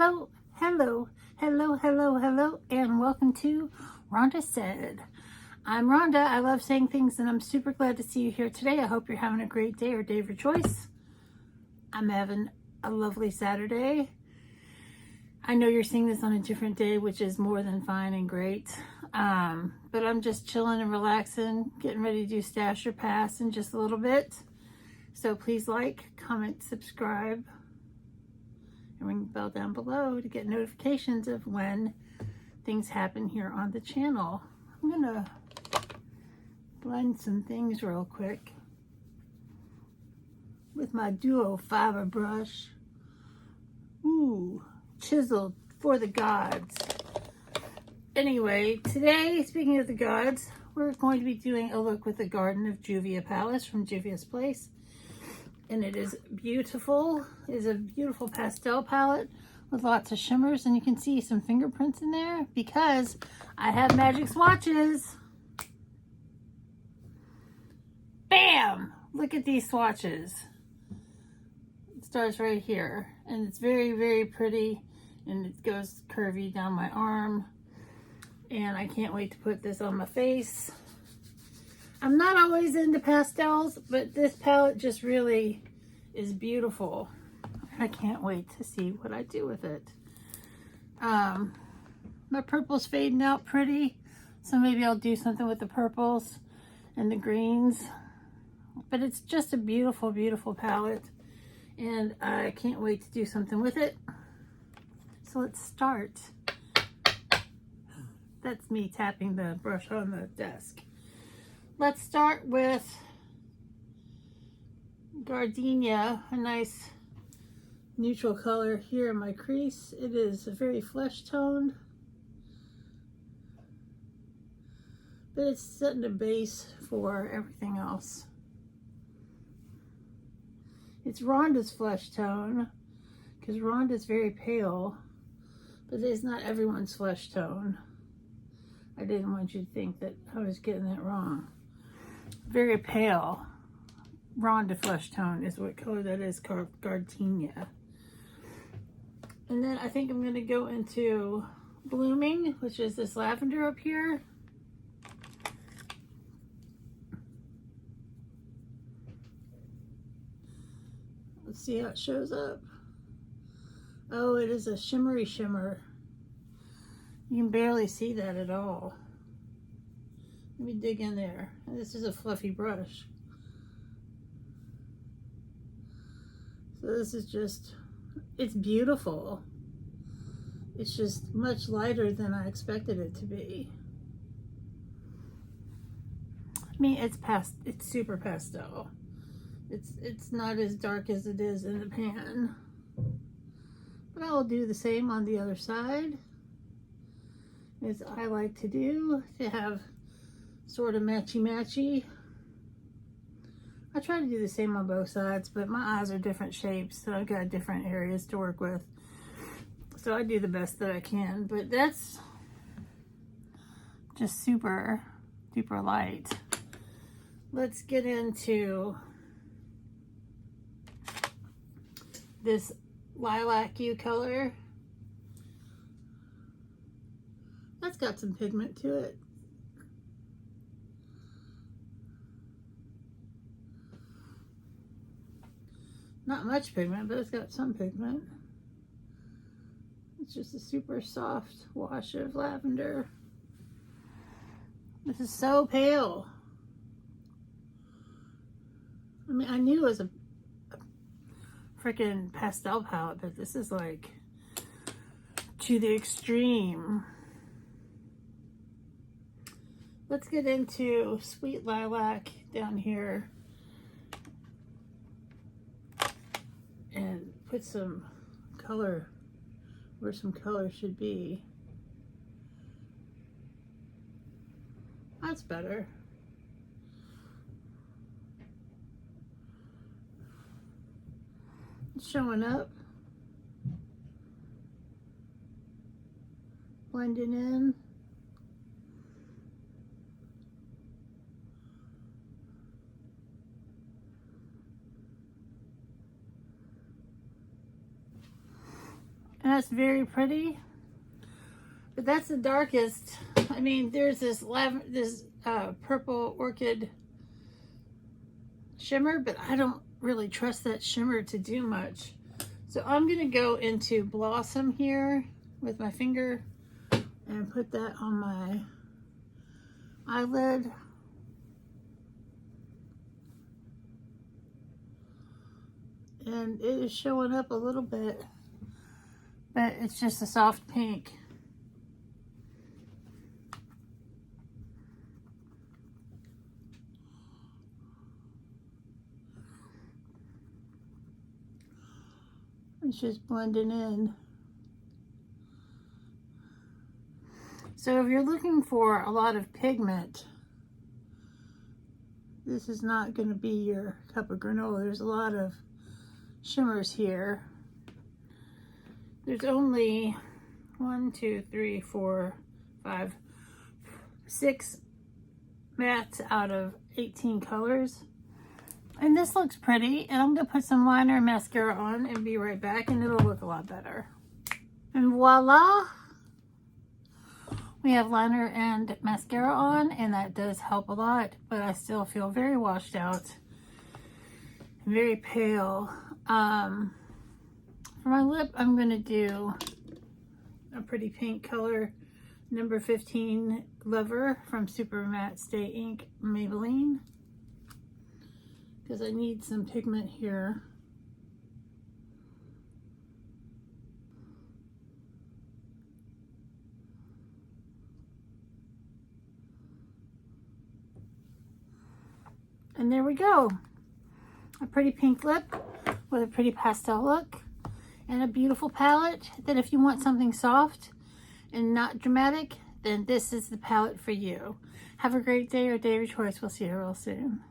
Hello, hello, hello, hello, hello, and welcome to Rhonda Said. I'm Rhonda. I love saying things, and I'm super glad to see you here today. I hope you're having a great day or day of your choice. I'm having a lovely Saturday. I know you're seeing this on a different day, which is more than fine and great. But I'm just chilling and relaxing, getting ready to do Stash or Pass in just a little bit. So please like, comment, subscribe, and ring the bell down below to get notifications of when things happen here on the channel. I'm gonna blend some things real quick with my Duo Fiber brush. Ooh, chiseled for the gods. Anyway, today, speaking of the gods, we're going to be doing a look with the Garden of Juvia Palace from Juvia's Place. And it is beautiful. It is a beautiful pastel palette with lots of shimmers, and you can see some fingerprints in there because I have magic swatches. Bam! Look at these swatches. It starts right here, and it's very, very pretty, and it goes curvy down my arm, and I can't wait to put this on my face. I'm not always into pastels, but this palette just really is beautiful. I can't wait to see what I do with it. My purple's fading out pretty, so maybe I'll do something with the purples and the greens. But it's just a beautiful, beautiful palette, and I can't wait to do something with it. So let's start. That's me tapping the brush on the desk. Let's start with Gardenia, a nice neutral color here in my crease. It is very flesh toned, but it's setting a base for everything else. It's Rhonda's flesh tone, because Rhonda's very pale, but it's not everyone's flesh tone. I didn't want you to think that I was getting that wrong. Very pale. Rhonda flesh tone is what color that is, called Gardenia. And then I think I'm going to go into Blooming, which is this lavender up here. Let's see how it shows up. Oh, it is a shimmery shimmer. You can barely see that at all. Let me dig in there. This is a fluffy brush. So this is just, it's beautiful. It's just much lighter than I expected it to be. I mean, it's super pastel. It's not as dark as it is in the pan. But I'll do the same on the other side, as I like to do, to have sort of matchy-matchy. I try to do the same on both sides, but my eyes are different shapes, so I've got different areas to work with. So I do the best that I can, but that's just super duper light. Let's get into this lilac hue color. That's got some pigment to it. Not much pigment, but it's got some pigment. It's just a super soft wash of lavender. This is so pale. I mean, I knew it was a freaking pastel palette, but this is like to the extreme. Let's get into Sweet Lilac down here and put some color where some color should be. That's better. It's showing up. Blending in. that's very pretty. But that's the darkest. I mean, there's this purple orchid shimmer, but I don't really trust that shimmer to do much. So I'm going to go into Blossom here with my finger and put that on my eyelid. And it is showing up a little bit, but it's just a soft pink. It's just blending in. So if you're looking for a lot of pigment, this is not going to be your cup of granola. There's a lot of shimmers here. There's only 1, 2, 3, 4, 5, 6 mattes out of 18 colors. And this looks pretty, and I'm going to put some liner and mascara on and be right back, and it'll look a lot better. And voila! We have liner and mascara on, and that does help a lot, but I still feel very washed out, very pale. For my lip, I'm going to do a pretty pink color, number 15 Lover from Super Matte Stay Ink Maybelline, because I need some pigment here. And there we go. A pretty pink lip with a pretty pastel look and a beautiful palette that if you want something soft and not dramatic, then this is the palette for you. Have a great day or day of your choice. We'll see you real soon.